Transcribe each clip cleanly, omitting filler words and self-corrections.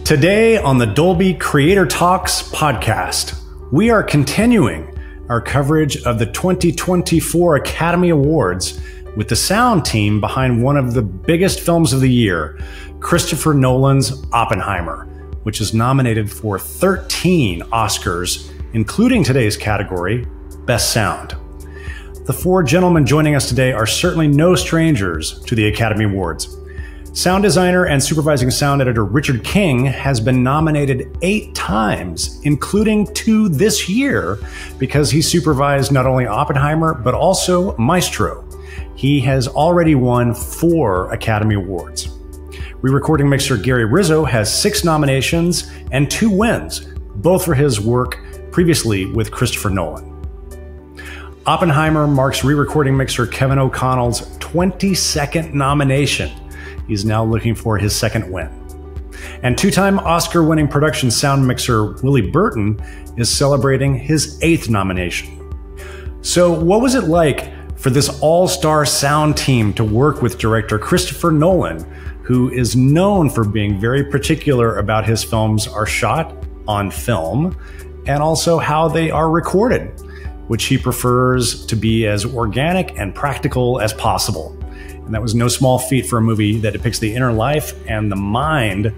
Today on the Dolby Creator Talks podcast, we are continuing our coverage of the 2024 Academy Awards with the sound team behind one of the biggest films of the year, Christopher Nolan's Oppenheimer, which is nominated for 13 Oscars, including today's category, Best Sound. The four gentlemen joining us today are certainly no strangers to the Academy Awards. Sound designer and supervising sound editor Richard King has been nominated 8 times, including 2 this year, because he supervised not only Oppenheimer, but also Maestro. He has already won 4 Academy Awards. Re-recording mixer Gary Rizzo has 6 nominations and 2 wins, both for his work previously with Christopher Nolan. Oppenheimer marks re-recording mixer Kevin O'Connell's 22nd nomination. He's now looking for his 2nd win. And 2-time Oscar-winning production sound mixer Willie Burton is celebrating his 8th nomination. So what was it like for this all-star sound team to work with director Christopher Nolan, who is known for being very particular about his films are shot on film and also how they are recorded, which he prefers to be as organic and practical as possible. And that was no small feat for a movie that depicts the inner life and the mind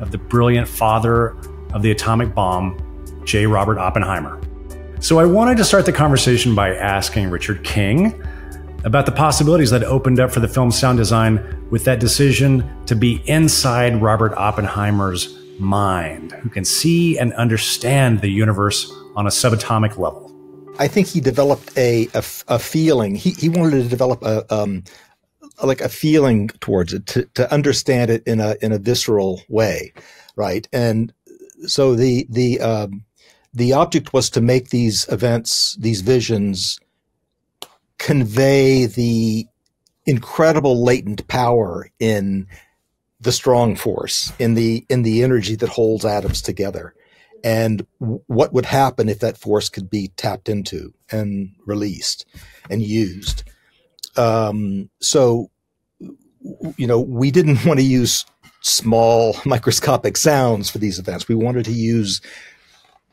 of the brilliant father of the atomic bomb, J. Robert Oppenheimer. So I wanted to start the conversation by asking Richard King about the possibilities that opened up for the film's sound design with that decision to be inside Robert Oppenheimer's mind, who can see and understand the universe on a subatomic level. I think he developed a feeling. He wanted to develop a feeling towards it, to understand it in a visceral way, right? And so the object was to make these events, these visions, convey the incredible latent power in the strong force, in the energy that holds atoms together, and what would happen if that force could be tapped into and released and used. So, you know, we didn't want to use small microscopic sounds for these events. We wanted to use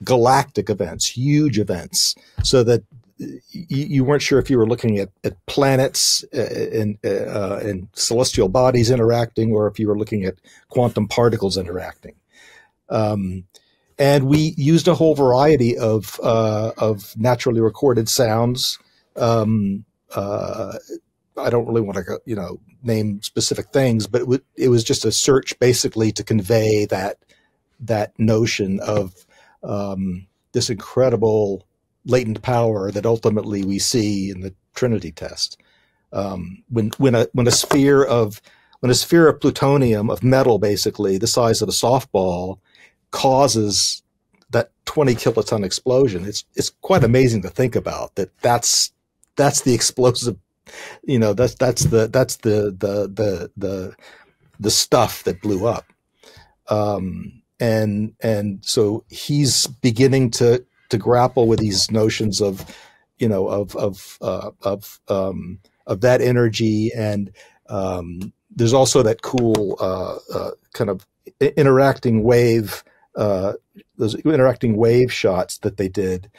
galactic events, huge events, so that you weren't sure if you were looking at planets and celestial bodies interacting, or if you were looking at quantum particles interacting. And we used a whole variety of naturally recorded sounds. I don't really want to, name specific things, but it was just a search basically to convey that notion of this incredible latent power that ultimately we see in the Trinity test. When a sphere of plutonium, of metal, basically the size of a softball, causes that 20 kiloton explosion, it's quite amazing to think about that's the explosive. That's the stuff that blew up. And so he's beginning to grapple with these notions of that energy. And, there's also that cool, kind of interacting wave, those interacting wave shots that they did,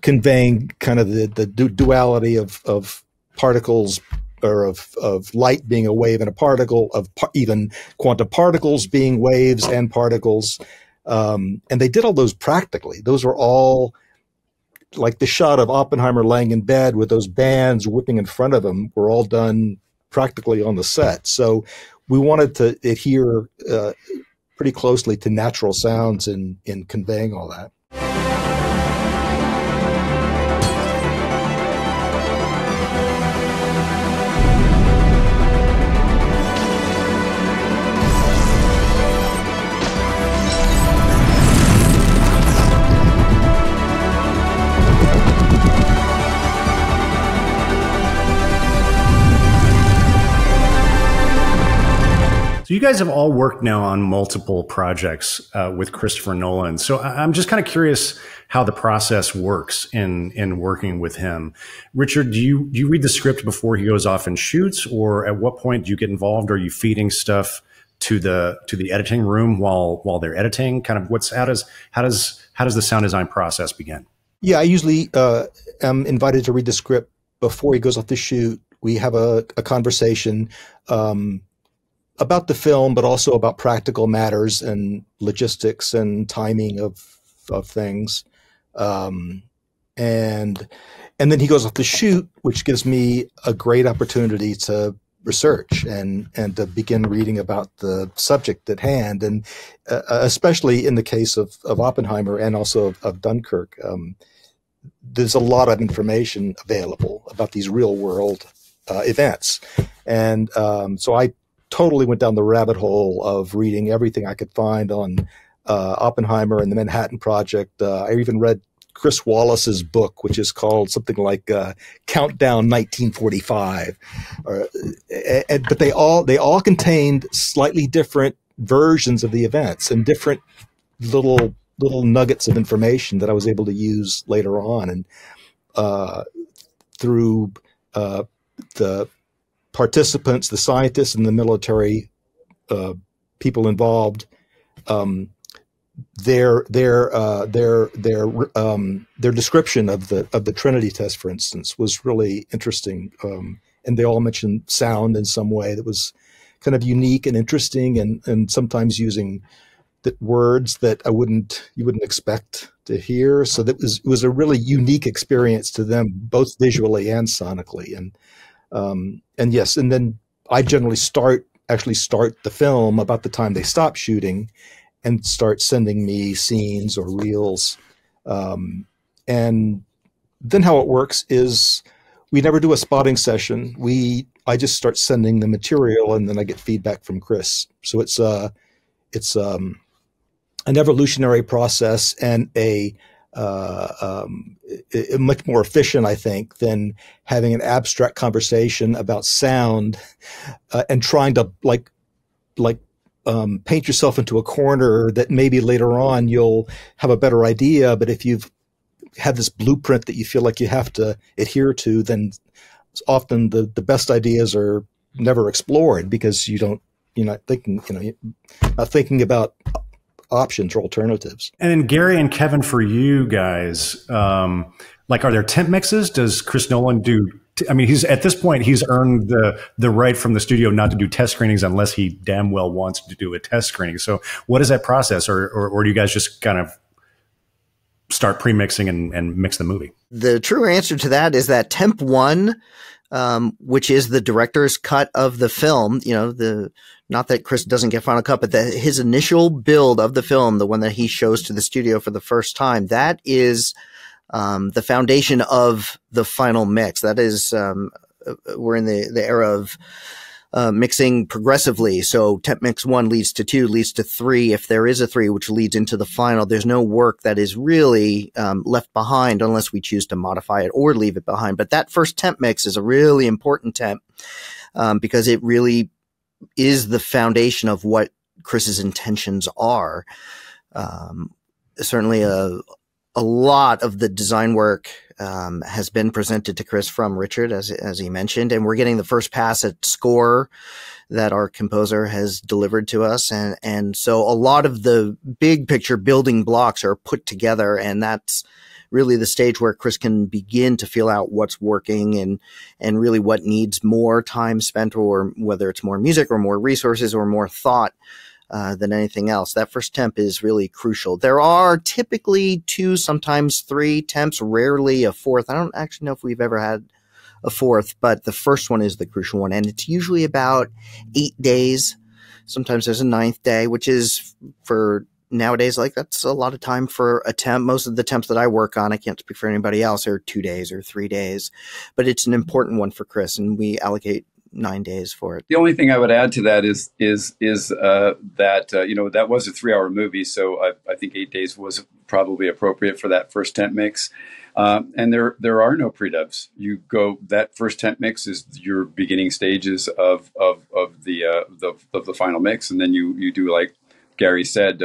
conveying kind of the duality of particles, or of light being a wave and a particle, of even quantum particles being waves and particles. And they did all those practically. Those were all, like the shot of Oppenheimer laying in bed with those bands whipping in front of him, were all done practically on the set. So we wanted to adhere pretty closely to natural sounds in conveying all that. So you guys have all worked now on multiple projects with Christopher Nolan. So I'm just kind of curious how the process works in working with him. Richard, do you read the script before he goes off and shoots, or at what point do you get involved? Are you feeding stuff to the editing room while they're editing? Kind of how does the sound design process begin? Yeah, I usually am invited to read the script before he goes off to shoot. We have a conversation about the film, but also about practical matters and logistics and timing of things. And then he goes off to shoot, which gives me a great opportunity to research and to begin reading about the subject at hand. And especially in the case of Oppenheimer and also of Dunkirk, there's a lot of information available about these real world events. And so I totally went down the rabbit hole of reading everything I could find on Oppenheimer and the Manhattan Project. I even read Chris Wallace's book, which is called something like Countdown 1945. But they all contained slightly different versions of the events and different little nuggets of information that I was able to use later on. And through the participants, the scientists, and the military people involved, their description of the Trinity test, for instance, was really interesting, and they all mentioned sound in some way that was kind of unique and interesting, and sometimes using the words that you wouldn't expect to hear. So it was a really unique experience to them, both visually and sonically, and yes, and then I generally actually start the film about the time they stop shooting, and start sending me scenes or reels. And then how it works is we never do a spotting session. I just start sending the material, and then I get feedback from Chris. So it's an evolutionary process, and a much more efficient, I think, than having an abstract conversation about sound and trying to like paint yourself into a corner that maybe later on you'll have a better idea. But if you've had this blueprint that you feel like you have to adhere to, then often the best ideas are never explored because you're not thinking about options or alternatives. And then Gary and Kevin, for you guys, are there temp mixes? Does Chris Nolan do? I mean, at this point, he's earned the right from the studio not to do test screenings unless he damn well wants to do a test screening. So what is that process? Or do you guys just kind of start pre-mixing and mix the movie? The true answer to that is that temp one, which is the director's cut of the film, not that Chris doesn't get final cut, but his initial build of the film, the one that he shows to the studio for the first time, that is the foundation of the final mix. That is, we're in the era of mixing progressively. So temp mix 1 leads to 2, leads to 3. If there is a 3, which leads into the final, there's no work that is really left behind unless we choose to modify it or leave it behind. But that first temp mix is a really important temp because it really is the foundation of what Chris's intentions are. Certainly a lot of the design work has been presented to Chris from Richard, as he mentioned, and we're getting the first pass at score that our composer has delivered to us. And so a lot of the big picture building blocks are put together, and that's really the stage where Chris can begin to feel out what's working and really what needs more time spent, or whether it's more music or more resources or more thought than anything else. That first temp is really crucial. There are typically 2, sometimes 3 temps, rarely a 4th. I don't actually know if we've ever had a 4th, but the first one is the crucial one. And it's usually about 8 days. Sometimes there's a 9th day, which is for nowadays, that's a lot of time for a temp. Most of the temps that I work on, I can't speak for anybody else, are 2 days or 3 days, but it's an important one for Chris, and we allocate 9 days for it. The only thing I would add to that is that that was a 3-hour movie, so I think 8 days was probably appropriate for that first temp mix. And there are no pre-dubs. You go, that first temp mix is your beginning stages of the final mix, and then you do, like Gary said,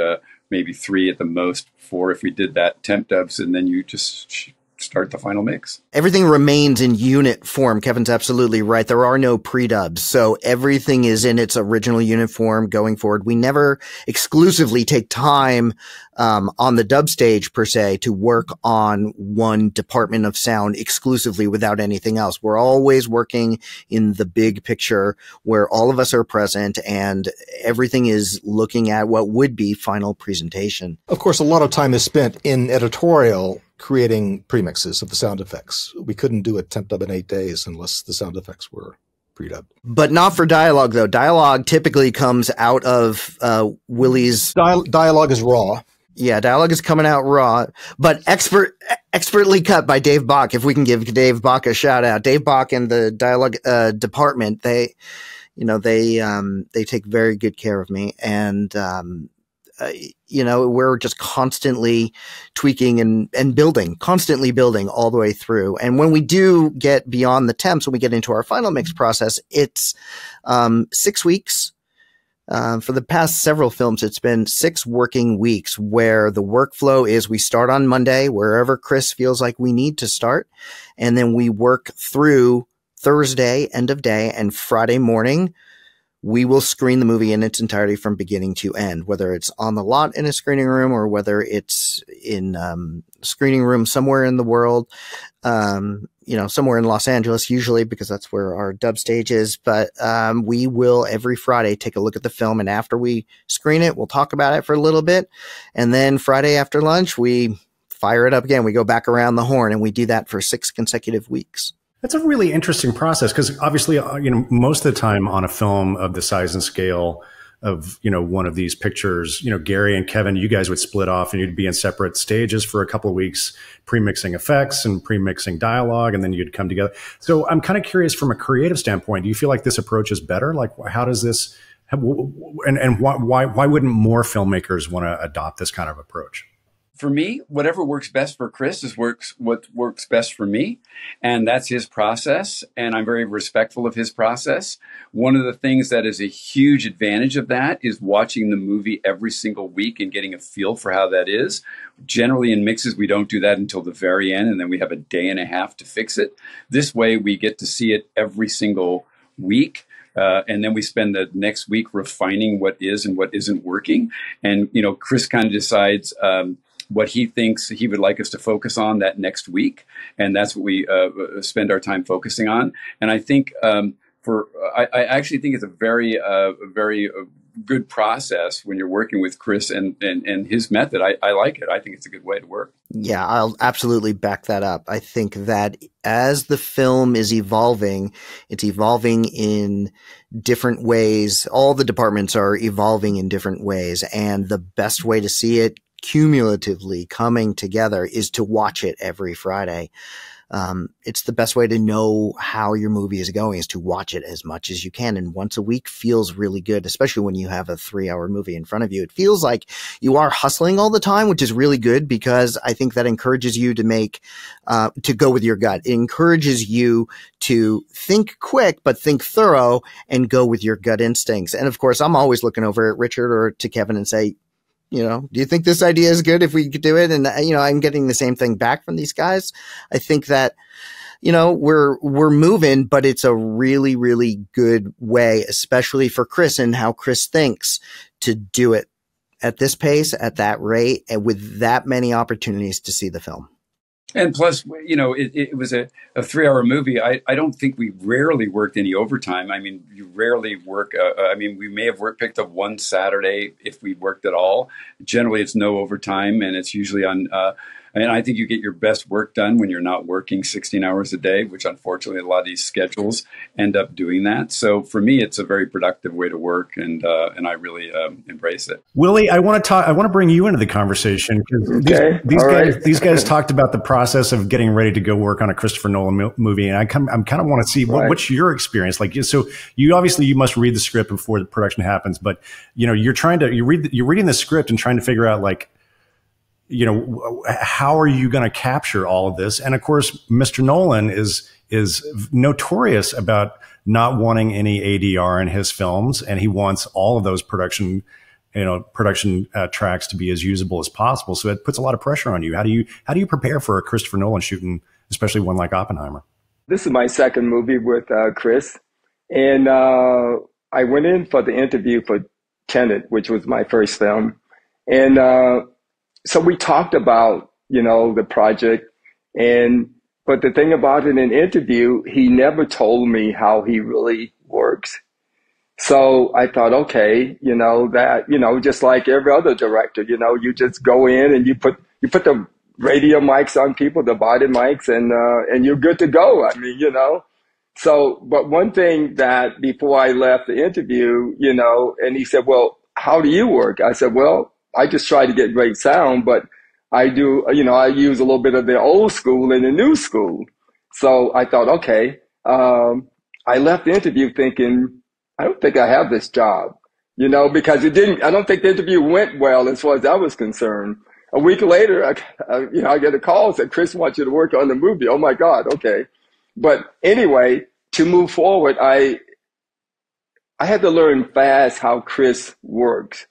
maybe 3 at the most, 4 if we did that temp dubs, and then you just start the final mix. Everything remains in unit form. Kevin's absolutely right. There are no pre-dubs. So everything is in its original unit form going forward. We never exclusively take time on the dub stage per se to work on one department of sound exclusively without anything else. We're always working in the big picture where all of us are present and everything is looking at what would be final presentation. Of course, a lot of time is spent in editorial creating premixes of the sound effects. We couldn't do a temp dub in 8 days unless the sound effects were pre-dubbed. But not for dialogue, though. Dialogue typically comes out of Willie's... Dialogue is raw. Yeah, dialogue is coming out raw, but expertly cut by Dave Bach. If we can give Dave Bach a shout out, Dave Bach and the dialogue department, they take very good care of me, and we're just constantly tweaking and building, constantly building all the way through. And when we do get beyond the temps, when we get into our final mix process, it's 6 weeks. For the past several films, it's been 6 working weeks where the workflow is we start on Monday, wherever Chris feels like we need to start. And then we work through Thursday, end of day, and Friday morning. We will screen the movie in its entirety from beginning to end, whether it's on the lot in a screening room or whether it's in a screening room somewhere in the world, somewhere in Los Angeles, usually, because that's where our dub stage is. But we will every Friday take a look at the film, and after we screen it, we'll talk about it for a little bit. And then Friday after lunch, we fire it up again. We go back around the horn, and we do that for 6 consecutive weeks. That's a really interesting process because obviously, most of the time on a film of the size and scale of, one of these pictures, Gary and Kevin, you guys would split off and you'd be in separate stages for a couple of weeks, pre-mixing effects and pre-mixing dialogue, and then you'd come together. So I'm kind of curious from a creative standpoint, do you feel like this approach is better? Like, how does this, and why wouldn't more filmmakers want to adopt this kind of approach? For me, whatever works best for Chris is what works best for me. And that's his process. And I'm very respectful of his process. One of the things that is a huge advantage of that is watching the movie every single week and getting a feel for how that is. Generally in mixes, we don't do that until the very end. And then we have a day and a half to fix it. This way we get to see it every single week. And then we spend the next week refining what is and what isn't working. And, Chris kind of decides, what he thinks he would like us to focus on that next week. And that's what we spend our time focusing on. And I think I actually think it's a very good process when you're working with Chris and his method. I like it. I think it's a good way to work. Yeah, I'll absolutely back that up. I think that as the film is evolving, it's evolving in different ways. All the departments are evolving in different ways. And the best way to see it cumulatively coming together is to watch it every Friday. It's the best way to know how your movie is going, is to watch it as much as you can. And once a week feels really good, especially when you have a 3-hour movie in front of you. It feels like you are hustling all the time, which is really good because I think that encourages you to go with your gut. It encourages you to think quick, but think thorough and go with your gut instincts. And of course, I'm always looking over at Richard or to Kevin and say, do you think this idea is good if we could do it? And, I'm getting the same thing back from these guys. I think that, we're moving, but it's a really, really good way, especially for Chris and how Chris thinks, to do it at this pace, at that rate, and with that many opportunities to see the film. And plus, it was a 3-hour movie. I don't think we rarely worked any overtime. I mean, you rarely work. We may have picked up one Saturday if we worked at all. Generally, it's no overtime, and it's usually on. And I think you get your best work done when you're not working 16 hours a day, which unfortunately a lot of these schedules end up doing that. So for me, it's a very productive way to work, and I really embrace it. Willie, I want to bring you into the conversation because these guys talked about the process of getting ready to go work on a Christopher Nolan movie, and I'm kind of want to see what's your experience like. So you must read the script before the production happens, but you're reading the script and trying to figure out how are you going to capture all of this? And of course, Mr. Nolan is notorious about not wanting any ADR in his films, and he wants all of those production production tracks to be as usable as possible. So it puts a lot of pressure on you. How do you prepare for a Christopher Nolan shooting, especially one like Oppenheimer? This is my second movie with Chris, and I went in for the interview for Tenet, which was my first film, and so we talked about the project, but the thing about it, in an interview, he never told me how he really works. So I thought, okay, just like every other director, you just go in and you put the radio mics on people, the body mics, and you're good to go. I mean, So, but one thing that before I left the interview, and he said, well, how do you work? I said, well, I just try to get great sound, but I do, I use a little bit of the old school and the new school. So I thought, okay, I left the interview thinking, I don't think I have this job, because I don't think the interview went well as far as I was concerned. A week later, I get a call and said, Chris wants you to work on the movie. Oh my God. Okay. But anyway, to move forward, I had to learn fast how Chris works.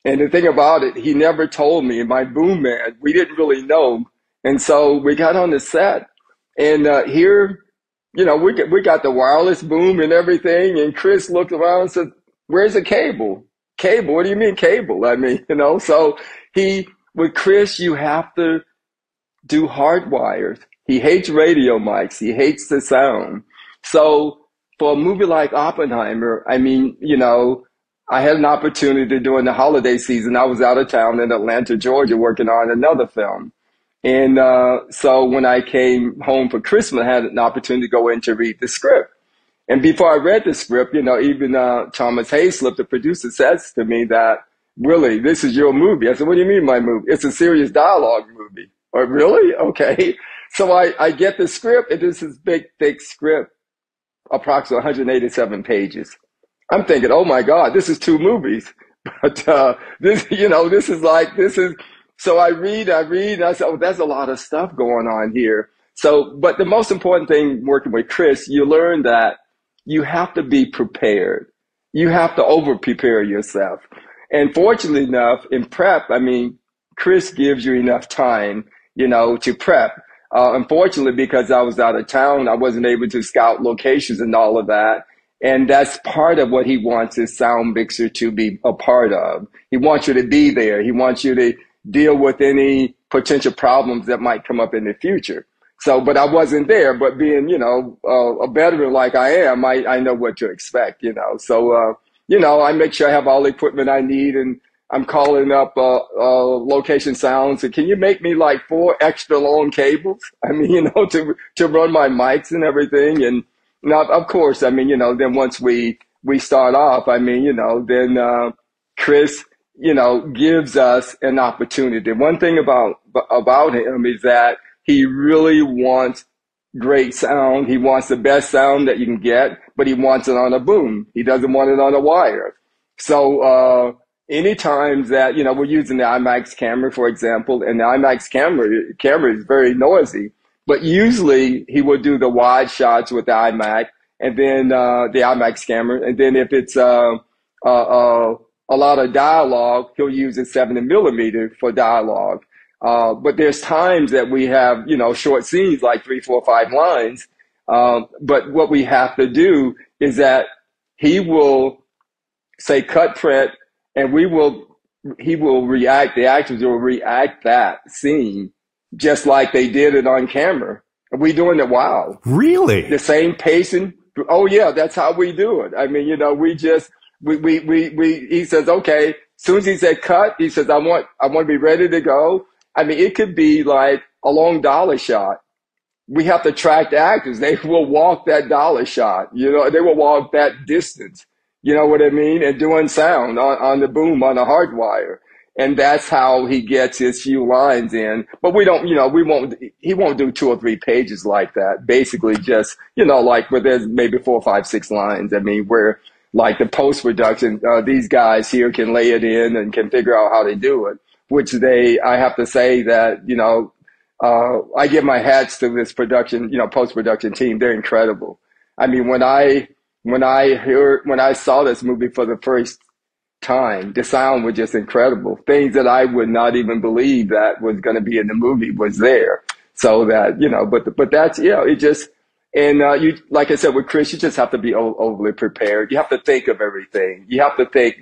And the thing about it, he never told me. My boom man, we didn't really know. And so we got on the set, and here, we got the wireless boom and everything. And Chris looked around and said, where's the cable? Cable? What do you mean cable? I mean, so with Chris, you have to do hardwires. He hates radio mics. He hates the sound. So for a movie like Oppenheimer, I mean, I had an opportunity during the holiday season. I was out of town in Atlanta, Georgia, working on another film. And so when I came home for Christmas, I had an opportunity to go in to read the script. And before I read the script, even Thomas Hayslip, the producer, says to me that, Willie, this is your movie. I said, what do you mean my movie? It's a serious dialogue movie. Oh, really? Okay. So I get the script, and this is big, thick script, approximately 187 pages. I'm thinking, oh my God, this is 2 movies. But so I read, and I said, oh, there's a lot of stuff going on here. So, but the most important thing working with Chris, you learn that you have to be prepared. You have to over-prepare yourself. And fortunately enough, in prep, I mean, Chris gives you enough time, to prep. Unfortunately, because I was out of town, I wasn't able to scout locations and all of that. And that's part of what he wants his sound mixer to be a part of. He wants you to be there. He wants you to deal with any potential problems that might come up in the future. So, but I wasn't there, but being, a veteran like I am, I know what to expect, So, I make sure I have all the equipment I need, and I'm calling up Location Sounds. And can you make me like 4 extra long cables? I mean, to run my mics and everything. And now, of course, I mean, then once we start off, I mean, then Chris, gives us an opportunity. One thing about him is that he really wants great sound. He wants the best sound that you can get, but he wants it on a boom. He doesn't want it on a wire. So, any times that, we're using the IMAX camera, for example, and the IMAX camera is very noisy, but usually he will do the wide shots with the iMac, and then, the IMAX camera. And then if it's, a lot of dialogue, he'll use a 70 millimeter for dialogue. But there's times that we have, short scenes like 3, 4, 5 lines. But what we have to do is that he will say cut print, and he will react, the actors will react that scene just like they did it on camera. And we doing it wild. Really? The same pacing. Oh yeah, that's how we do it. I mean, he says, okay, as soon as he said cut, he says, I want to be ready to go. I mean, it could be like a long dollar shot. We have to track the actors. They will walk that dollar shot, they will walk that distance. You know what I mean? And doing sound on the boom, on the hardwire. And that's how he gets his few lines in. But he won't do 2 or 3 pages like that. Basically just, like where there's maybe 4, 5, 6 lines. I mean, where like the post-production, these guys here can lay it in and can figure out how to do it, which I have to say that, I give my hats to this production, post-production team. They're incredible. I mean, when I saw this movie for the first time. The sound was just incredible. Things that I would not even believe that was going to be in the movie was there. So that, but that's, it just, and you, like I said, with Chris, you just have to be overly prepared. You have to think of everything. You have to think,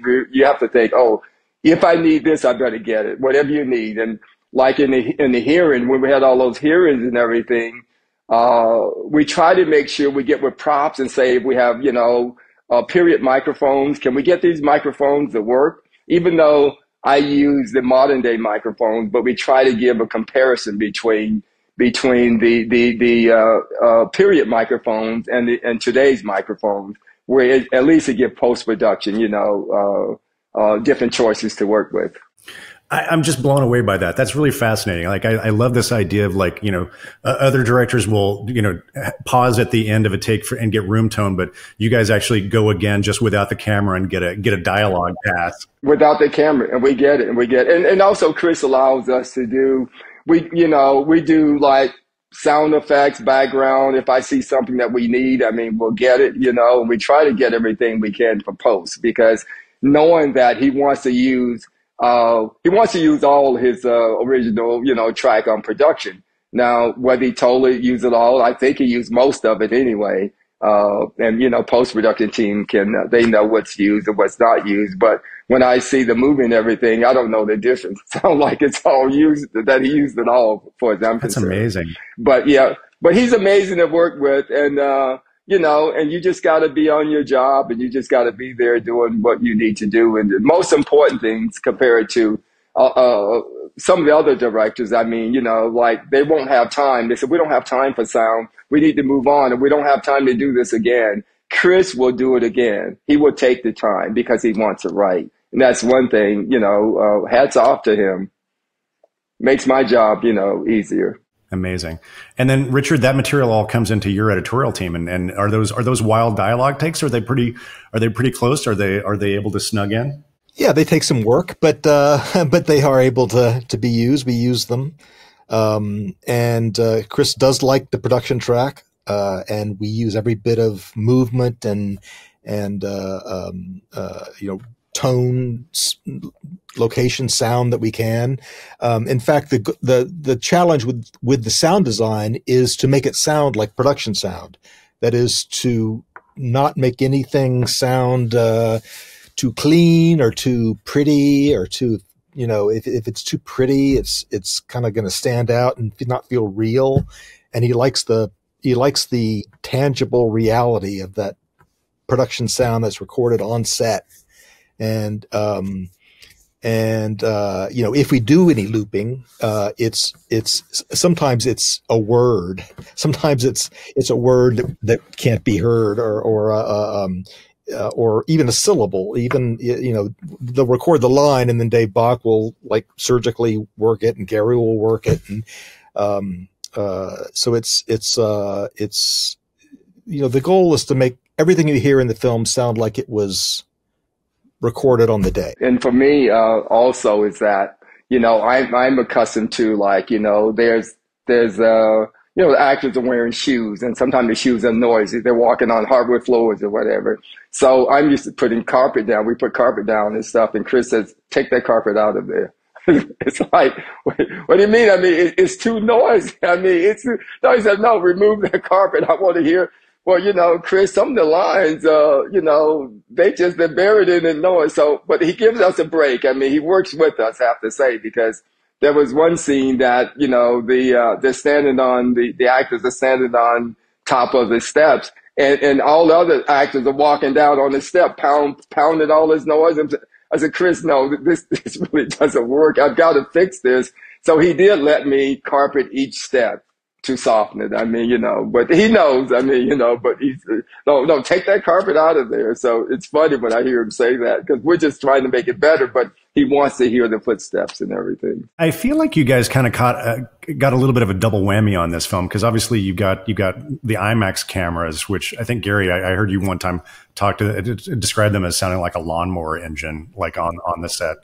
oh, if I need this, I better get it, whatever you need. And like in the hearing, when we had all those hearings and everything, we try to make sure we get with props and say, if we have, period microphones, can we get these microphones to work? Even though I use the modern day microphones, but we try to give a comparison between the period microphones and today's microphones, where at least it gives post production, different choices to work with. I'm just blown away by that. That's really fascinating. Like, I love this idea of like, other directors will, pause at the end of a take and get room tone, but you guys actually go again just without the camera and get a dialogue pass. Without the camera, and we get it, and also Chris allows us to do, we do like sound effects, background. If I see something that we need, we'll get it, and we try to get everything we can for post, because knowing that he wants to use all his original, track on production. Now, whether he totally used it all, I think he used most of it anyway. And post-production team they know what's used and what's not used. But when I see the movie and everything, I don't know the difference. It sounds like it's all used, that he used it all for them. That's amazing. But he's amazing to work with. And, and you just got to be on your job, and you just got to be there doing what you need to do. And the most important things compared to some of the other directors, like they won't have time. They said, we don't have time for sound. We need to move on, and we don't have time to do this again. Chris will do it again. He will take the time because he wants it right. And that's one thing, hats off to him. Makes my job, easier. Amazing. And then Richard, that material all comes into your editorial team, and are those wild dialogue takes? Are they pretty close? Are they able to snug in? Yeah, they take some work, but they are able to be used. We use them. And Chris does like the production track, and we use every bit of movement and tone, location, sound that we can. In fact, the challenge with the sound design is to make it sound like production sound. That is, to not make anything sound too clean or too pretty or too, if it's too pretty, it's kind of going to stand out and not feel real. And he likes the tangible reality of that production sound that's recorded on set. And if we do any looping, it's sometimes it's a word, sometimes it's a word that can't be heard, or even a syllable. Even, they'll record the line, and then Dave Bach will like surgically work it, and Gary will work it. And, so it's the goal is to make everything you hear in the film sound like it was recorded on the day. And for me, also is that, I'm accustomed to, like, there's the actors are wearing shoes, and sometimes the shoes are noisy. They're walking on hardwood floors or whatever. So I'm used to putting carpet down. We put carpet down and stuff. And Chris says, take that carpet out of there. It's like, what do you mean? It's too noisy. No, he said, no, remove that carpet. I want to hear. Well, Chris, some of the lines, they're buried in the noise. So, but he gives us a break. He works with us, I have to say, because there was one scene that, they're standing on, the actors are standing on top of the steps, and all the other actors are walking down on the step, pounding all this noise. I said, Chris, no, this really doesn't work. I've got to fix this. So he did let me carpet each step to soften it. But he knows, but he's, no, take that carpet out of there. So it's funny when I hear him say that, because we're just trying to make it better, but he wants to hear the footsteps and everything. I feel like you guys kind of got a little bit of a double whammy on this film, because obviously you got the IMAX cameras, which I think, Gary, I heard you one time describe them as sounding like a lawnmower engine, like on the set.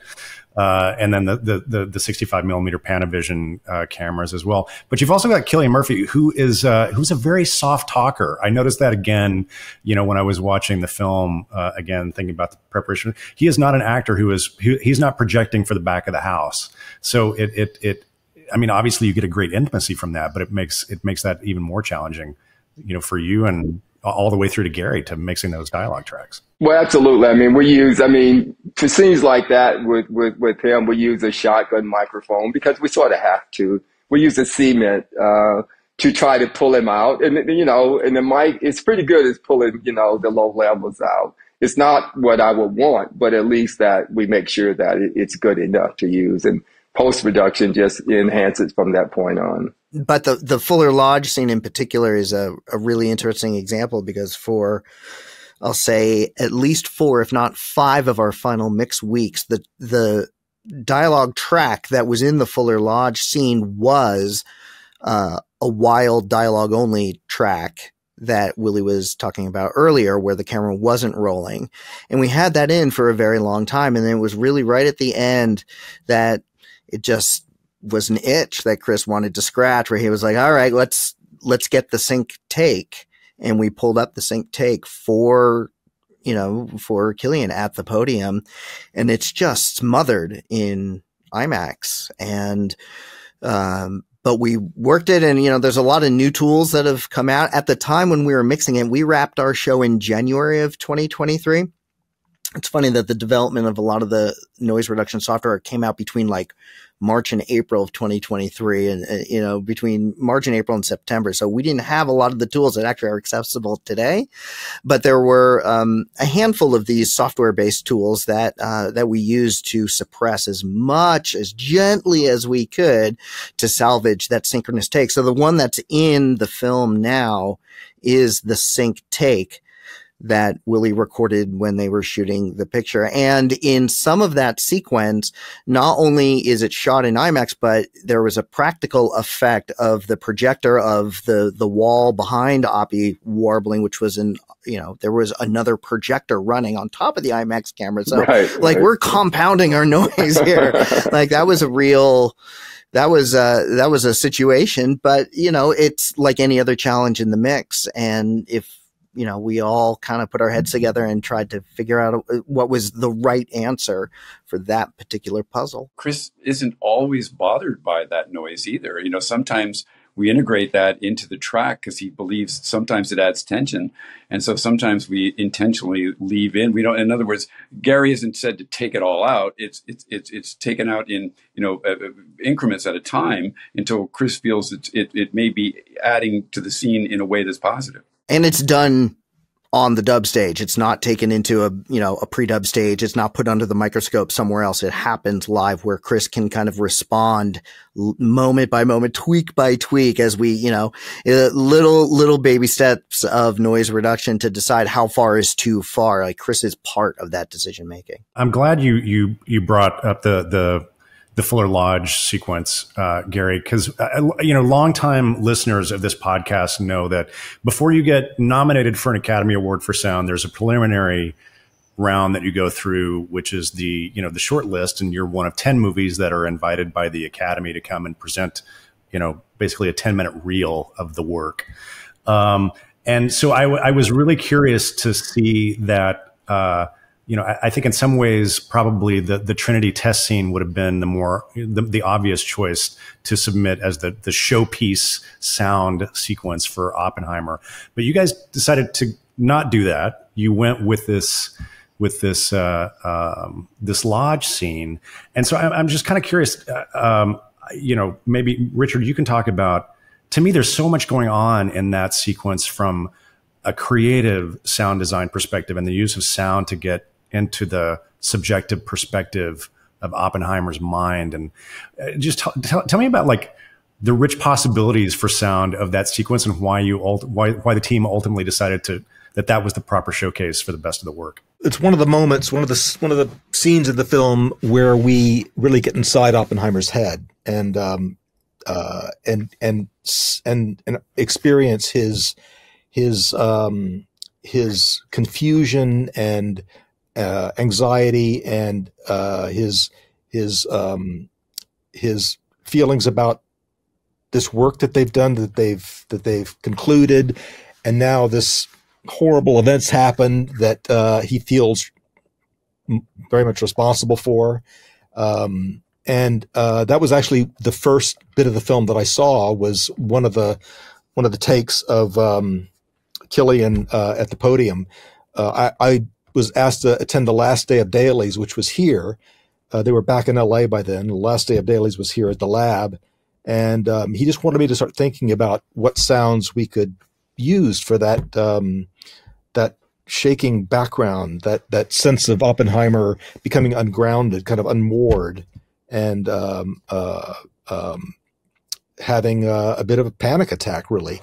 and then the 65 millimeter Panavision cameras as well. But you've also got Cillian Murphy, who's a very soft talker. I noticed that again, when I was watching the film again, thinking about the preparation. He is not an actor he's not projecting for the back of the house. So I mean, obviously you get a great intimacy from that, but it makes that even more challenging, for you and all the way through to Gary to mixing those dialogue tracks. Well, absolutely. I mean, for scenes like that with him, we use a shotgun microphone because we sort of have to. We use a cement to try to pull him out. And, and the mic, it's pretty good at pulling, the low levels out. It's not what I would want, but at least that we make sure that it's good enough to use. And post-production just enhances from that point on. But the Fuller Lodge scene in particular is a really interesting example because for, I'll say, at least 4, if not 5 of our final mix weeks, the dialogue track that was in the Fuller Lodge scene was a wild dialogue only track that Willie was talking about earlier, where the camera wasn't rolling. And we had that in for a very long time. And then it was really right at the end that it just was an itch that Chris wanted to scratch, where he was like, all right, let's get the sync take. And we pulled up the sync take for Cillian at the podium, and it's just smothered in IMAX. And, but we worked it, and, there's a lot of new tools that have come out. At the time when we were mixing it, we wrapped our show in January of 2023. It's funny that the development of a lot of the noise reduction software came out between like March and April of 2023, and between March and April and September. So we didn't have a lot of the tools that actually are accessible today, but there were a handful of these software-based tools that we used to suppress as much as gently as we could to salvage that synchronous take. So the one that's in the film now is the sync take that Willie recorded when they were shooting the picture. And in some of that sequence, not only is it shot in IMAX, but there was a practical effect of the projector of the wall behind Oppie warbling, which was there was another projector running on top of the IMAX camera. So we're compounding our noise here. Like that was a situation, but it's like any other challenge in the mix. And if, we all kind of put our heads together and tried to figure out what was the right answer for that particular puzzle. Chris isn't always bothered by that noise either. Sometimes we integrate that into the track because he believes sometimes it adds tension. And so sometimes we intentionally leave in. We don't, in other words, Gary isn't said to take it all out. It's taken out in, increments at a time until Chris feels it may be adding to the scene in a way that's positive. And it's done on the dub stage. It's not taken into a pre-dub stage. It's not put under the microscope somewhere else. It happens live where Chris can kind of respond moment by moment, tweak by tweak as we, little baby steps of noise reduction to decide how far is too far. Like Chris is part of that decision making. I'm glad you brought up the Fuller Lodge sequence, Gary, because, longtime listeners of this podcast know that before you get nominated for an Academy Award for sound, there's a preliminary round that you go through, which is the short list. And you're one of 10 movies that are invited by the Academy to come and present, basically a 10-minute reel of the work. And so I was really curious to see that, I think in some ways, probably the Trinity test scene would have been the obvious choice to submit as the showpiece sound sequence for Oppenheimer. But you guys decided to not do that. You went with this lodge scene. And so I'm just kind of curious, maybe Richard, you can talk about, to me, there's so much going on in that sequence from a creative sound design perspective and the use of sound to get into the subjective perspective of Oppenheimer's mind. And just tell me about like the rich possibilities for sound of that sequence and why the team ultimately decided that was the proper showcase for the best of the work. It's one of the moments, one of the scenes of the film where we really get inside Oppenheimer's head and experience his confusion and anxiety and his his feelings about this work that they've done, that they've concluded, and now this horrible events happen that he feels very much responsible for. And that was actually the first bit of the film that I saw, was one of the takes of Killian at the podium. I was asked to attend the last day of dailies, which was here. They were back in LA by then. The last day of dailies was here at the lab. And he just wanted me to start thinking about what sounds we could use for that that shaking background, that sense of Oppenheimer becoming ungrounded, kind of unmoored, and having a bit of a panic attack, really.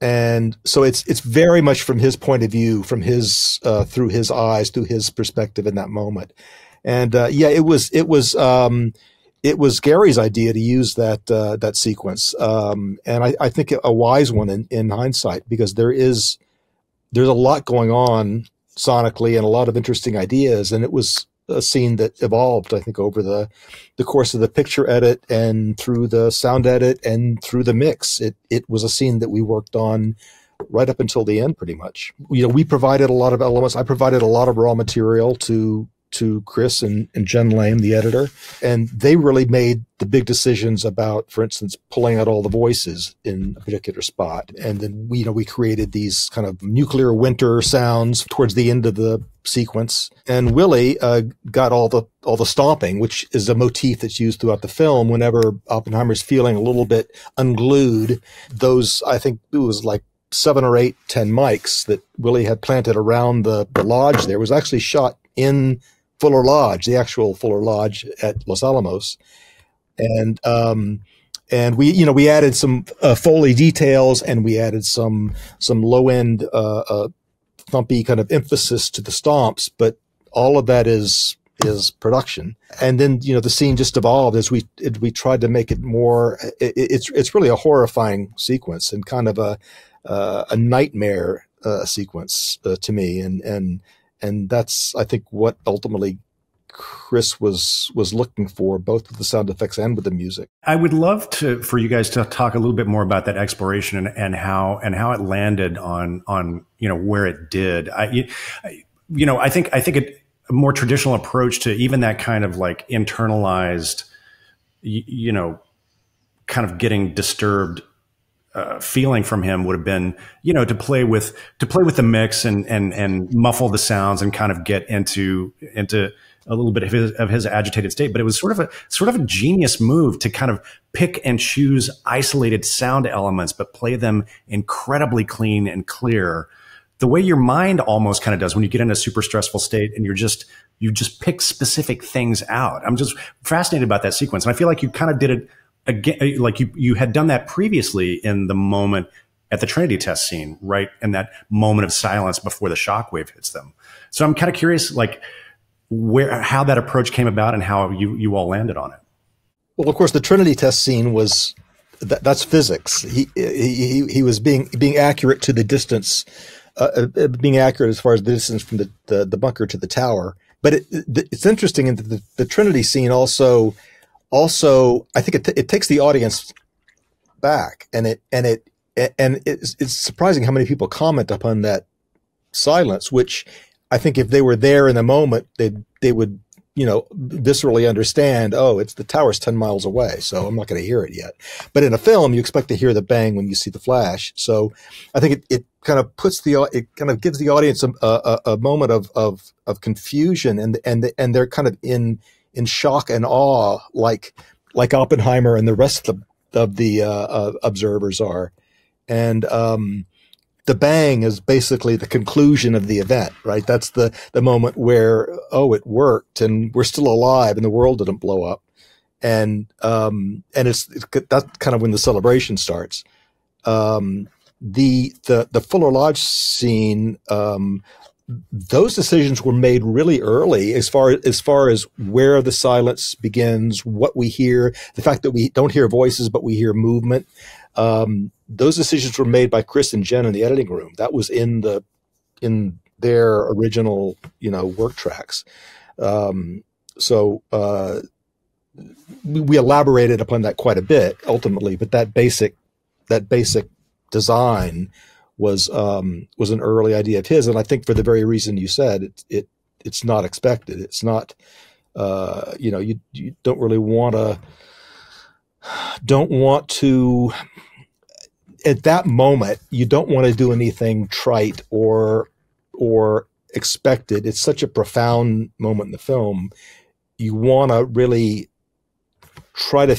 And so it's very much from his point of view, from his through his eyes, through his perspective in that moment. And it was Gary's idea to use that sequence, and I think a wise one in hindsight, because there's a lot going on sonically and a lot of interesting ideas, and it was a scene that evolved, I think, over the course of the picture edit and through the sound edit and through the mix. It was a scene that we worked on right up until the end, pretty much. We provided a lot of elements. I provided a lot of raw material to Chris and Jen Lame, the editor, and they really made the big decisions about, for instance, pulling out all the voices in a particular spot. And then we created these kind of nuclear winter sounds towards the end of the sequence. And Willie got all the stomping, which is a motif that's used throughout the film. Whenever Oppenheimer's feeling a little bit unglued, those, I think it was like 7 or 8, 10 mics that Willie had planted around the lodge there was actually shot in Fuller Lodge, the actual Fuller Lodge at Los Alamos. And we added some Foley details, and we added some low end thumpy kind of emphasis to the stomps, but all of that is production. And then the scene just evolved as we tried to make it more. It's really a horrifying sequence and kind of a nightmare sequence to me, and that's, I think, what ultimately Chris was looking for, both with the sound effects and with the music. I would love for you guys to talk a little bit more about that exploration and how it landed on where it did. I think a more traditional approach to even that kind of like internalized, kind of getting disturbed feeling from him would have been, to play with the mix and muffle the sounds and kind of get into a little bit of his agitated state. But it was sort of a genius move to kind of pick and choose isolated sound elements, but play them incredibly clean and clear, the way your mind almost kind of does when you get in a super stressful state and you just pick specific things out. I'm just fascinated about that sequence, and I feel like you kind of did it again, like you had done that previously in the moment at the Trinity test scene, right? In that moment of silence before the shockwave hits them. So I'm kind of curious, like how that approach came about and how you all landed on it. Well, of course, the Trinity test scene was that's physics. He was being accurate to the distance, being accurate as far as the distance from the bunker to the tower. But it's interesting in the Trinity scene also, I think it takes the audience back, and it's surprising how many people comment upon that silence, which I think if they were there in the moment, they would viscerally understand. Oh, it's the tower's 10 miles away, so I'm not going to hear it yet. But in a film, you expect to hear the bang when you see the flash. So I think it kind of gives the audience a moment of confusion, and they're kind of in shock and awe, like Oppenheimer and the rest of the observers are. And the bang is basically the conclusion of the event, right? That's the moment where, oh, it worked and we're still alive and the world didn't blow up. And that's kind of when the celebration starts. The Fuller Lodge scene, those decisions were made really early as far as where the silence begins, what we hear, the fact that we don't hear voices, but we hear movement. Those decisions were made by Chris and Jen in the editing room. That was in their original, work tracks. we elaborated upon that quite a bit ultimately, but that basic design was an early idea of his, and I think for the very reason you said, it's not expected. It's not, you don't really don't want to at that moment, you don't want to do anything trite or expected. It's such a profound moment in the film. You want to really try to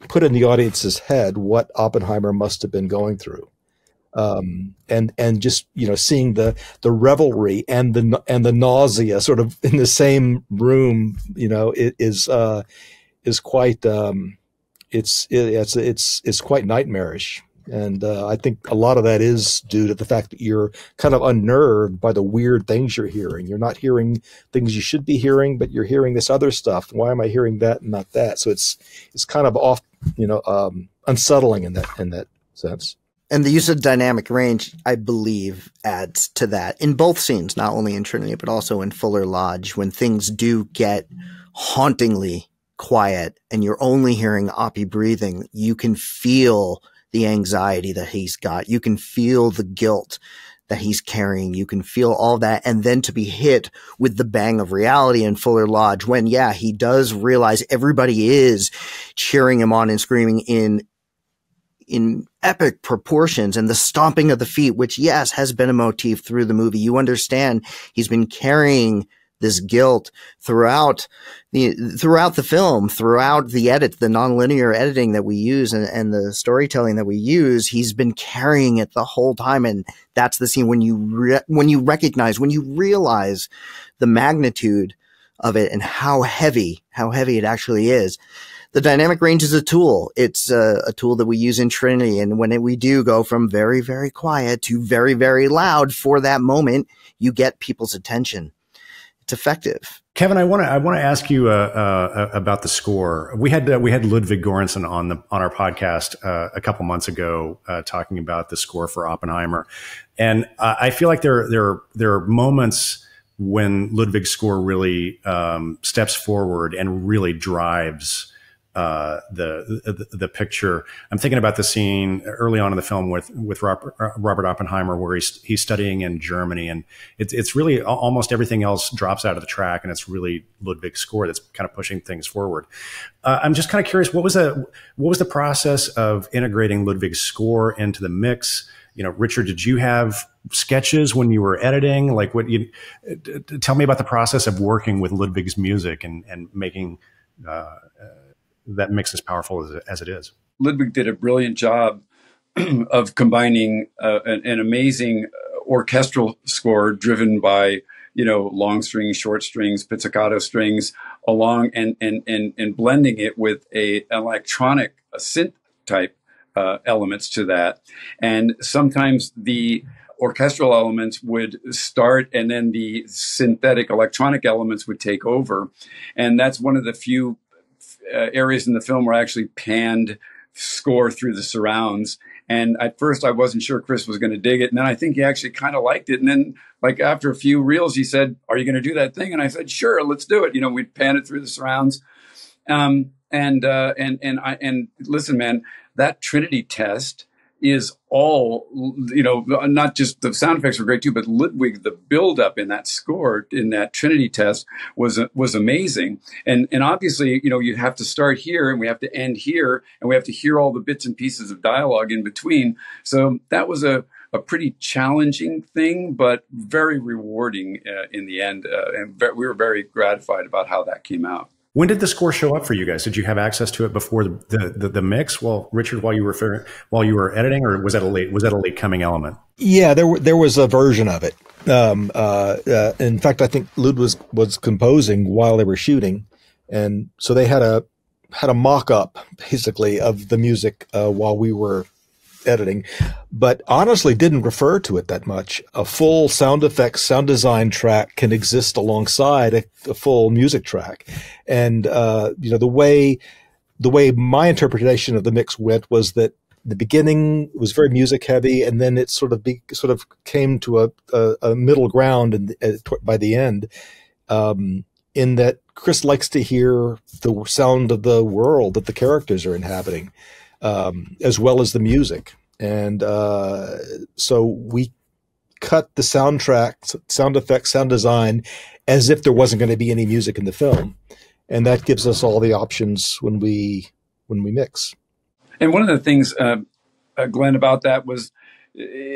put in the audience's head what Oppenheimer must have been going through, and just seeing the revelry and the nausea sort of in the same room, it is quite it's quite nightmarish. And I think a lot of that is due to the fact that you're kind of unnerved by the weird things you're hearing. You're not hearing things you should be hearing, but you're hearing this other stuff. Why am I hearing that and not that? So it's kind of off, unsettling in that sense. And the use of dynamic range, I believe, adds to that in both scenes, not only in Trinity, but also in Fuller Lodge, when things do get hauntingly quiet and you're only hearing Oppie breathing. You can feel the anxiety that he's got. You can feel the guilt that he's carrying. You can feel all that. And then to be hit with the bang of reality in Fuller Lodge when, he does realize everybody is cheering him on and screaming in epic proportions, and the stomping of the feet, which, has been a motif through the movie. You understand he's been carrying this guilt throughout the film, throughout the edit, the nonlinear editing that we use and the storytelling that we use. He's been carrying it the whole time. And that's the scene when you realize the magnitude of it and how heavy it actually is. The dynamic range is a tool. It's a tool that we use in Trinity. And when we do go from very, very quiet to very, very loud for that moment, you get people's attention. It's effective. Kevin, I want to ask you about the score. We had Ludwig Göransson on our podcast a couple months ago talking about the score for Oppenheimer, and I feel like there are moments when Ludwig's score really steps forward and really drives the picture. I'm thinking about the scene early on in the film with Robert Oppenheimer, where he's studying in Germany, and it's really almost everything else drops out of the track, and it's really Ludwig's score that's kind of pushing things forward. I'm just kind of curious, what was the process of integrating Ludwig's score into the mix? Richard, did you have sketches when you were editing? Like, tell me about the process of working with Ludwig's music and making that mix as powerful as it is. Ludwig did a brilliant job of combining an amazing orchestral score driven by, long strings, short strings, pizzicato strings, along and blending it with an electronic, a synth type elements to that. And sometimes the orchestral elements would start and then the synthetic electronic elements would take over. And that's one of the few areas in the film where I actually panned score through the surrounds. And at first I wasn't sure Chris was going to dig it. And then I think he actually kind of liked it. And then after a few reels, he said, "Are you going to do that thing?" And I said, "Sure, let's do it." We'd pan it through the surrounds. And listen, man, that Trinity test is all, not just the sound effects were great too, but Ludwig, the buildup in that score, in that Trinity test was amazing. And obviously, you have to start here and we have to end here and we have to hear all the bits and pieces of dialogue in between. So that was a pretty challenging thing, but very rewarding in the end. And we were very gratified about how that came out. When did the score show up for you guys? Did you have access to it before the mix? Well, Richard, while you were editing, or was that a late coming element? Yeah, there was a version of it. In fact, I think Lud was composing while they were shooting, and so they had a mock up basically of the music while we were editing, but honestly didn't refer to it that much. A full sound effects, sound design track can exist alongside a full music track. And, the way my interpretation of the mix went was that the beginning was very music heavy, and then it sort of came to a middle ground, and by the end, in that Chris likes to hear the sound of the world that the characters are inhabiting, as well as the music. And so we cut the soundtrack, sound effects, sound design, as if there wasn't going to be any music in the film. And that gives us all the options when we mix. And one of the things, Glenn, about that was,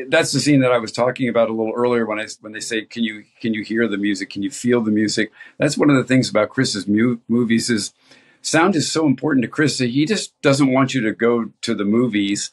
that's the scene that I was talking about a little earlier when they say, can you hear the music? Can you feel the music? That's one of the things about Chris's movies is sound is so important to Chris that he just doesn't want you to go to the movies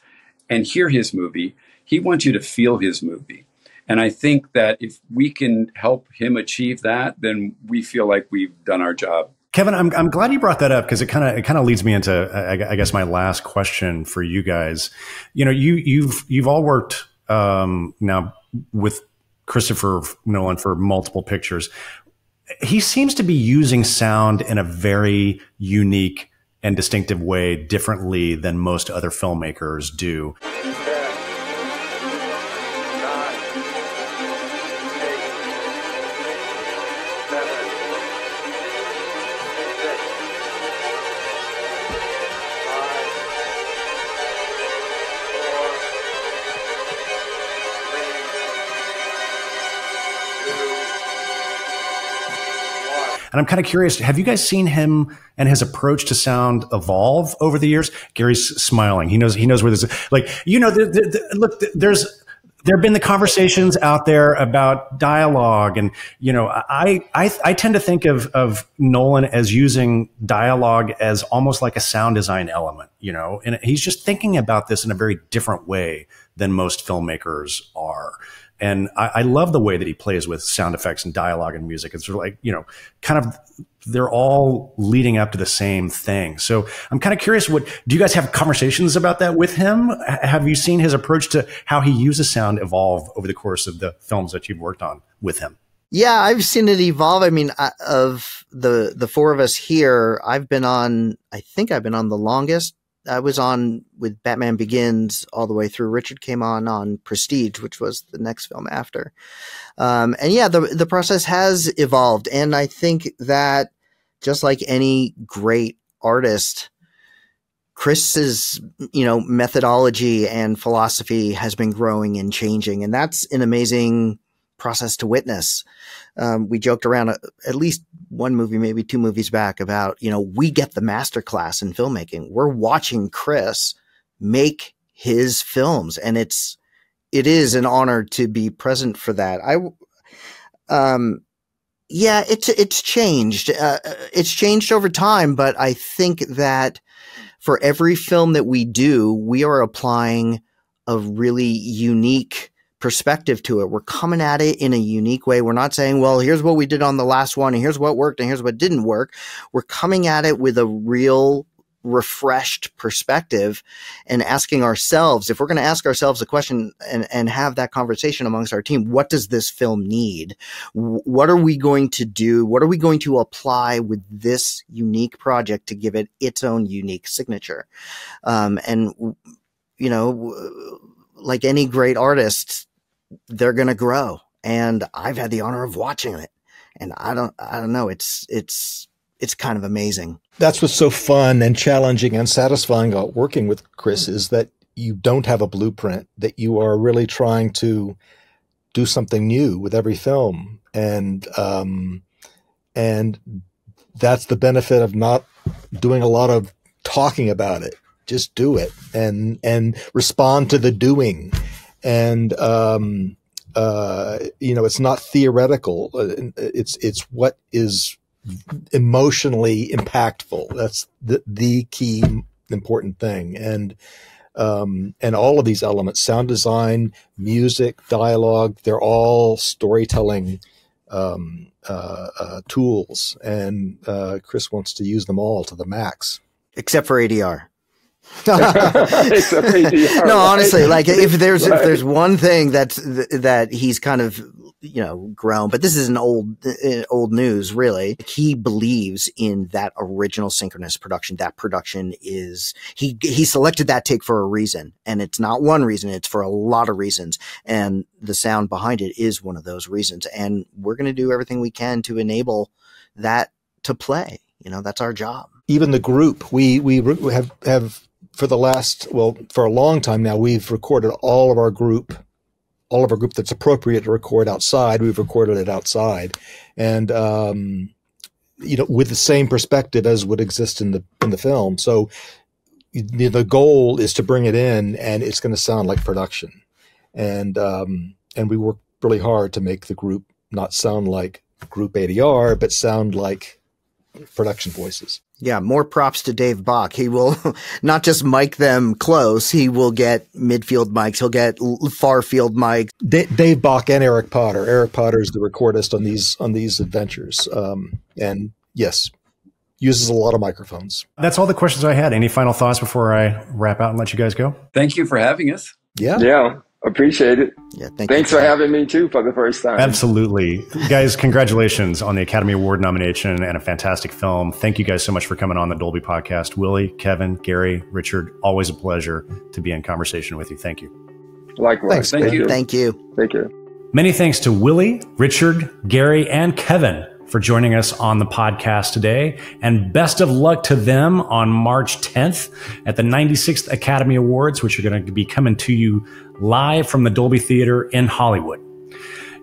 and hear his movie. He wants you to feel his movie. And I think that if we can help him achieve that, then we feel like we've done our job. Kevin, I'm glad you brought that up because it kind of leads me into I guess my last question for you guys. You know, you've all worked now with Christopher Nolan for multiple pictures. He seems to be using sound in a very unique and distinctive way, differently than most other filmmakers do. And I'm kind of curious, have you guys seen him and his approach to sound evolve over the years? Gary's smiling. He knows where this is. Like, you know, look, there have been the conversations out there about dialogue. And, you know, I tend to think of Nolan as using dialogue as almost like a sound design element, you know, and he's just thinking about this in a very different way than most filmmakers are. And I love the way that he plays with sound effects and dialogue and music. It's sort of like, you know, kind of, they're all leading up to the same thing. So I'm kind of curious, do you guys have conversations about that with him? Have you seen his approach to how he uses sound evolve over the course of the films that you've worked on with him? Yeah, I've seen it evolve. I mean, of the four of us here, I think I've been on the longest. I was on with Batman Begins all the way through. Richard came on Prestige, which was the next film after. And yeah, the process has evolved. And I think that just like any great artist, Chris's, you know, methodology and philosophy has been growing and changing. And that's an amazing process to witness. We joked around at least one movie, maybe two movies back about, you know, we get the masterclass in filmmaking. We're watching Chris make his films, and it is an honor to be present for that. Yeah, it's changed. It's changed over time, but I think that for every film that we do, we are applying a really unique perspective to it. We're coming at it in a unique way. We're not saying, well, here's what we did on the last one, and here's what worked, and here's what didn't work. We're coming at it with a real refreshed perspective and asking ourselves, if we're going to ask ourselves a question and have that conversation amongst our team, what does this film need? What are we going to do? What are we going to apply with this unique project to give it its own unique signature? And, you know, like any great artist, they're going to grow. And I've had the honor of watching it. And I don't know. It's kind of amazing. That's what's so fun and challenging and satisfying about working with Chris is that you don't have a blueprint, that you are really trying to do something new with every film. And that's the benefit of not doing a lot of talking about it. Just do it and respond to the doing. And, you know, it's not theoretical. It's what is emotionally impactful. That's the key important thing. And all of these elements, sound design, music, dialogue, they're all storytelling, tools. And, Chris wants to use them all to the max. Except for ADR. Except ADR. No, honestly, like if there's one thing that he's kind of, you know, grown, but this is an old news, really. He believes in that original synchronous production. That production is, he selected that take for a reason, and it's not one reason, it's for a lot of reasons. And the sound behind it is one of those reasons. And we're going to do everything we can to enable that to play. You know, that's our job. Even the group, we have for the last, well, for a long time now, we've recorded all of our group that's appropriate to record outside. We've recorded it outside, and you know, with the same perspective as would exist in the film. So the goal is to bring it in, and it's going to sound like production, and we work really hard to make the group not sound like group ADR, but sound like production voices. Yeah, more props to Dave Bach. He will not just mic them close, he will get midfield mics, he'll get far field mics. Dave Bach and Eric Potter. Eric Potter is the recordist on these adventures. And yes, uses a lot of microphones. That's all the questions I had. Any final thoughts before I wrap out and let you guys go? Thank you for having us. Yeah. Appreciate it. Yeah, thanks for having me too for the first time. Absolutely. Guys, congratulations on the Academy Award nomination and a fantastic film. Thank you guys so much for coming on the Dolby podcast. Willie, Kevin, Gary, Richard, always a pleasure to be in conversation with you. Thank you. Likewise. Thank you. Thank you. Thank you. Many thanks to Willie, Richard, Gary, and Kevin for joining us on the podcast today. And best of luck to them on March 10th at the 96th Academy Awards, which are going to be coming to you live from the Dolby Theater in Hollywood.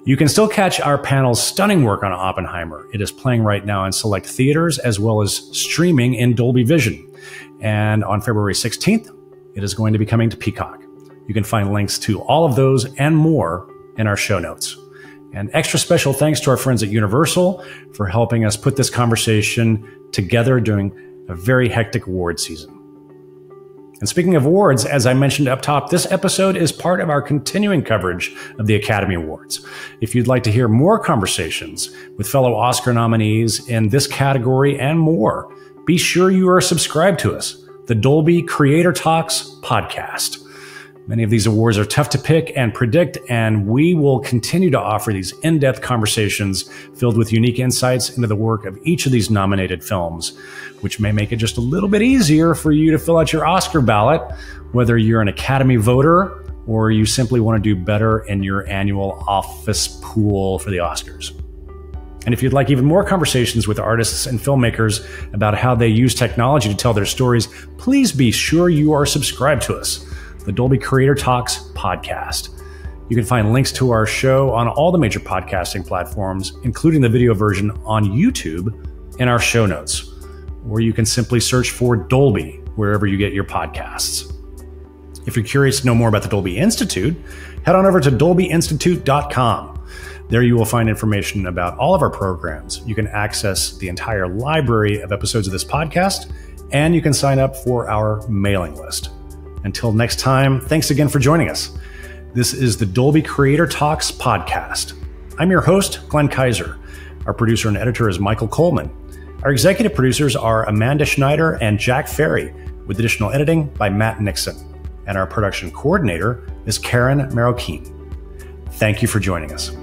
You can still catch our panel's stunning work on Oppenheimer. It is playing right now in select theaters as well as streaming in Dolby Vision. And on February 16th, it is going to be coming to Peacock. You can find links to all of those and more in our show notes. And extra special thanks to our friends at Universal for helping us put this conversation together during a very hectic award season. And speaking of awards, as I mentioned up top, this episode is part of our continuing coverage of the Academy Awards. If you'd like to hear more conversations with fellow Oscar nominees in this category and more, be sure you are subscribed to us, the Dolby Creator Talks podcast. Many of these awards are tough to pick and predict, and we will continue to offer these in-depth conversations filled with unique insights into the work of each of these nominated films, which may make it just a little bit easier for you to fill out your Oscar ballot, whether you're an Academy voter or you simply want to do better in your annual office pool for the Oscars. And if you'd like even more conversations with artists and filmmakers about how they use technology to tell their stories, please be sure you are subscribed to us, the Dolby Creator Talks podcast. You can find links to our show on all the major podcasting platforms, including the video version on YouTube, in our show notes. Or you can simply search for Dolby wherever you get your podcasts. If you're curious to know more about the Dolby Institute, head on over to dolbyinstitute.com. There you will find information about all of our programs. You can access the entire library of episodes of this podcast, and you can sign up for our mailing list. Until next time, thanks again for joining us. This is the Dolby Creator Talks podcast. I'm your host, Glenn Kaiser. Our producer and editor is Michael Coleman. Our executive producers are Amanda Schneider and Jack Ferry, with additional editing by Matt Nixon. And our production coordinator is Karen Marroquin. Thank you for joining us.